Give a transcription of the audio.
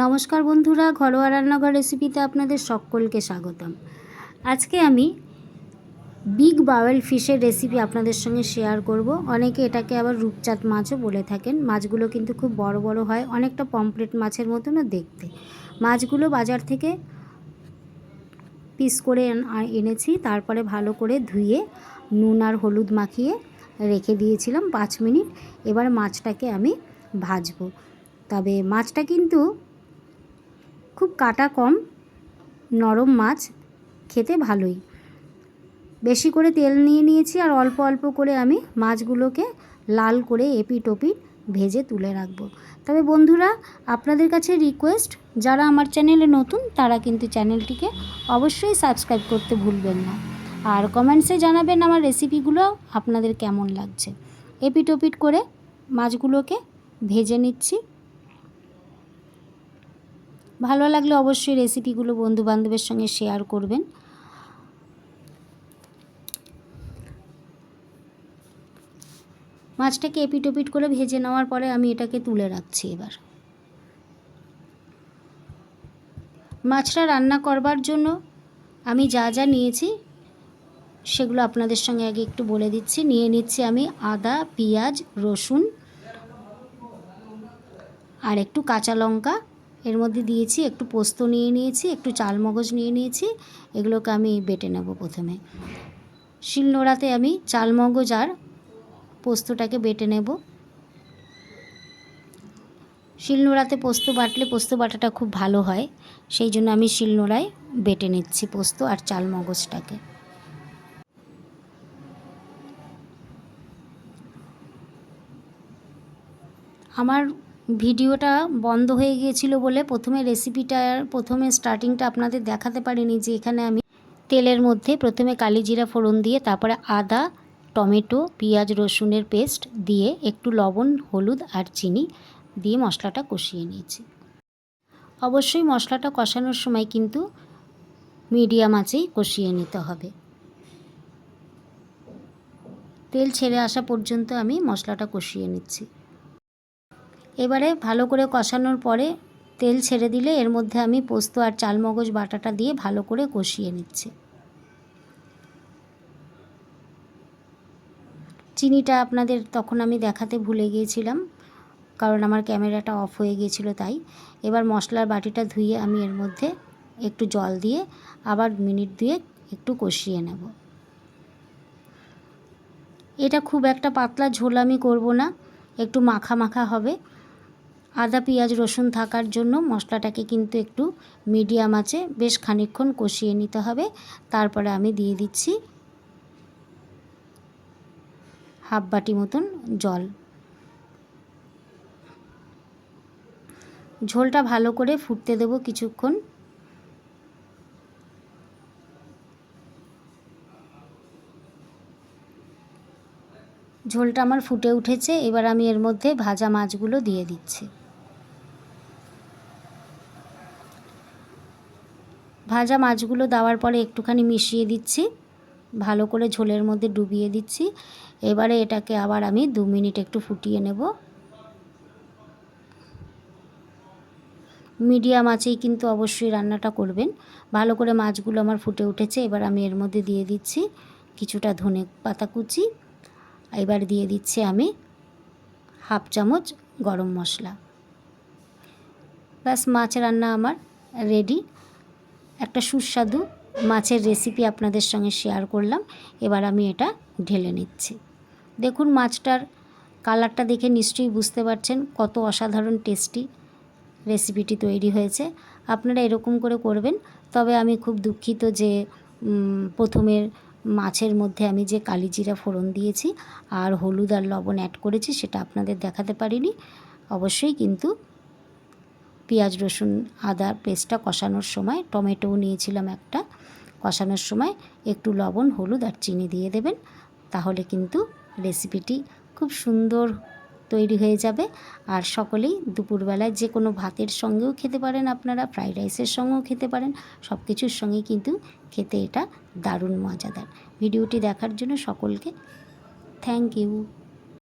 নমস্কার বন্ধুরা, ঘরোয়া রান্নাঘর রেসিপিতে আপনাদের সকলকে স্বাগতম। আজকে আমি বিগ বাওয়েল ফিশের রেসিপি আপনাদের সঙ্গে শেয়ার করব। অনেকে এটাকে আবার রূপচাঁদ মাছও বলে থাকেন। মাছগুলো কিন্তু খুব বড় বড় হয়, অনেকটা পমফ্রেট মাছের মতনও দেখতে। মাছগুলো বাজার থেকে পিস করে এনেছি, তারপরে ভালো করে ধুয়ে নুন আর হলুদ মাখিয়ে রেখে দিয়েছিলাম 5 মিনিট। এবার মাছটাকে আমি ভাজবো। তবে মাছটা কিন্তু খুব কাটা কম, নরম মাছ, খেতে ভালোই। বেশি করে তেল নিয়ে নিয়েছি আর অল্প অল্প করে আমি মাছগুলোকে লাল করে এপিট ওপিট ভেজে তুলে রাখবো। তবে বন্ধুরা, আপনাদের কাছে রিকোয়েস্ট, যারা আমার চ্যানেলে নতুন তারা কিন্তু চ্যানেলটিকে অবশ্যই সাবস্ক্রাইব করতে ভুলবেন না। আর কমেন্টসে জানাবেন আমার রেসিপিগুলো আপনাদের কেমন লাগছে। এপিট ওপিট করে মাছগুলোকে ভেজে নিচ্ছি। ভালো লাগলে অবশ্যই রেসিপিগুলো বন্ধুবান্ধবের সঙ্গে শেয়ার করবেন। মাছটাকে এপিট ওপিট করে ভেজে নেওয়ার পরে আমি এটাকে তুলে রাখছি। এবার মাছটা রান্না করবার জন্য আমি যা যা নিয়েছি সেগুলো আপনাদের সঙ্গে আগে একটু বলে দিচ্ছি। নিয়ে নিচ্ছি আমি আদা, পেঁয়াজ, রসুন আর একটু কাঁচা লঙ্কা। এর মধ্যে দিয়েছি একটু পোস্ত নিয়ে নিয়েছি, একটু চালমগজ নিয়ে নিয়েছি। এগুলোকে আমি বেটে নেব। প্রথমে শিলনোড়াতে আমি চালমগজ আর পোস্তটাকে বেটে নেব। শিলনোড়াতে পোস্ত বাটলে পোস্ত বাটাটা খুব ভালো হয়, সেই জন্য আমি শিলনোড়ায় বেটে নিচ্ছি পোস্ত আর চালমগজটাকে। আমার ভিডিওটা বন্ধ হয়ে গিয়েছিল বলে প্রথমে স্টার্টিংটা আপনাদের দেখাতে পারিনি। যে এখানে আমি তেলের মধ্যে প্রথমে কালি জিরা ফোড়ন দিয়ে তারপরে আদা, টমেটো, পেঁয়াজ, রসুনের পেস্ট দিয়ে একটু লবণ, হলুদ আর চিনি দিয়ে মশলাটা কষিয়ে নিয়েছি। অবশ্যই মশলাটা কষানোর সময় কিন্তু মিডিয়াম আঁচেই কষিয়ে নিতে হবে। তেল ছেড়ে আসা পর্যন্ত আমি মশলাটা কষিয়ে নিচ্ছি। এবারে ভালো করে কষানোর পরে তেল ছেড়ে দিলে এর মধ্যে আমি পোস্ত আর চালমগজ বাটাটা দিয়ে ভালো করে কষিয়ে নিচ্ছি। চিনিটা আপনাদের তখন আমি দেখাতে ভুলে গিয়েছিলাম, কারণ আমার ক্যামেরাটা অফ হয়ে গিয়েছিল তাই। এবার মশলার বাটিটা ধুয়ে আমি এর মধ্যে একটু জল দিয়ে আবার মিনিট 2 একটু কষিয়ে নেব। এটা খুব একটা পাতলা ঝোল আমি করব না, একটু মাখা মাখা হবে। আদা, পেঁয়াজ, রসুন থাকার জন্য মশলাটাকে কিন্তু একটু মিডিয়াম আঁচে বেশ খানিকক্ষণ কষিয়ে নিতে হবে। তারপরে আমি দিয়ে দিচ্ছি হাফ বাটি মতন জল। ঝোলটা ভালো করে ফুটতে দেব কিছুক্ষণ। ঝোলটা আমার ফুটে উঠেছে। এবার আমি এর মধ্যে ভাজা মাছগুলো দিয়ে দিচ্ছি। ভাজা মাছগুলো দেওয়ার পরে একটুখানি মিশিয়ে দিচ্ছি, ভালো করে ঝোলের মধ্যে ডুবিয়ে দিচ্ছি। এবারে এটাকে আবার আমি 2 মিনিট একটু ফুটিয়ে নেব। মিডিয়াম আঁচেই কিন্তু অবশ্যই রান্নাটা করবেন। ভালো করে মাছগুলো আমার ফুটে উঠেছে। এবার আমি এর মধ্যে দিয়ে দিচ্ছি কিছুটা ধনে পাতা কুচি। এবার দিয়ে দিচ্ছি আমি হাফ চামচ গরম মশলা। ব্যাস, মাছ রান্না আমার রেডি। একটা সুস্বাদু মাছের রেসিপি আপনাদের সঙ্গে শেয়ার করলাম। এবার আমি এটা ঢেলে নিচ্ছি। দেখুন মাছটার কালারটা দেখে নিশ্চয়ই বুঝতে পারছেন কত অসাধারণ টেস্টি রেসিপিটি তৈরি হয়েছে। আপনারা এরকম করে করবেন। তবে আমি খুব দুঃখিত যে প্রথমের মাছের মধ্যে আমি যে কালি জিরা ফোড়ন দিয়েছি আর হলুদ আর লবণ অ্যাড করেছি সেটা আপনাদের দেখাতে পারিনি। অবশ্যই কিন্তু পেঁয়াজ, রসুন, আদা পেস্টটা কষানোর সময়, টমেটোও নিয়েছিলাম একটা, কষানোর সময় একটু লবণ, হলুদ আর চিনি দিয়ে দেবেন। তাহলে কিন্তু রেসিপিটি খুব সুন্দর তৈরি হয়ে যাবে। আর সকলেই দুপুরবেলায় যে কোনো ভাতের সঙ্গেও খেতে পারেন, আপনারা ফ্রাইড রাইসের সঙ্গেও খেতে পারেন, সব কিছুর সঙ্গেই কিন্তু খেতে এটা দারুণ মজাদার। ভিডিওটি দেখার জন্য সকলকে থ্যাংক ইউ।